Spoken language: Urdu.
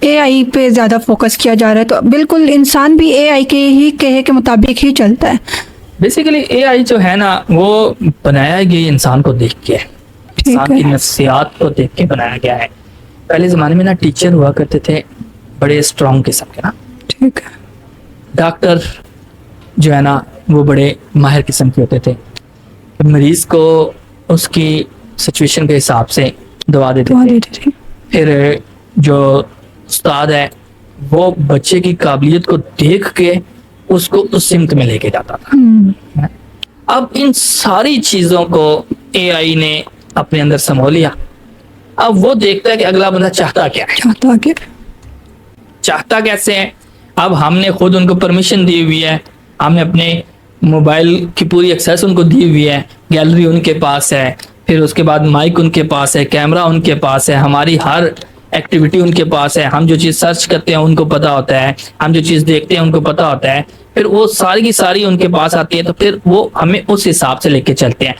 اے آئی پہ زیادہ فوکس کیا جا رہا ہے، تو بالکل انسان بھی اے آئی کے ہی کہے کے مطابق ہی چلتا ہے. بیسیکلی اے آئی جو ہے نا وہ بنایا گیا انسان کو دیکھ کے، انسان کی نفسیات کو دیکھ کے بنایا گیا ہے. پہلے زمانے میں نا ٹیچر ہوا کرتے تھے بڑے اسٹرانگ قسم کے نا، ٹھیک ہے. ڈاکٹر جو ہے نا وہ بڑے ماہر قسم کے ہوتے تھے، مریض کو اس کی سچویشن کے حساب سے دوا دیتے تھے. پھر جو استاد ہے وہ بچے کی قابلیت کو دیکھ کے اس کو اس سمت میں لے کے جاتا تھا. اب ان ساری چیزوں کو اے آئی نے اپنے اندر سمو لیا. اب وہ دیکھتا ہے کہ اگلا بندہ چاہتا کیا ہے، چاہتا کیسے ہے. اب ہم نے خود ان کو پرمیشن دی ہوئی ہے، ہم نے اپنے موبائل کی پوری ایکسیس ان کو دی ہوئی ہے، گیلری ان کے پاس ہے، پھر اس کے بعد مائک ان کے پاس ہے، کیمرہ ان کے پاس ہے، ہماری ہر ایکٹیویٹی ان کے پاس ہے. ہم جو چیز سرچ کرتے ہیں ان کو پتا ہوتا ہے، ہم جو چیز دیکھتے ہیں ان کو پتا ہوتا ہے. پھر وہ ساری کی ساری ان کے پاس آتی ہے، تو پھر وہ ہمیں اس حساب سے لے کے چلتے ہیں.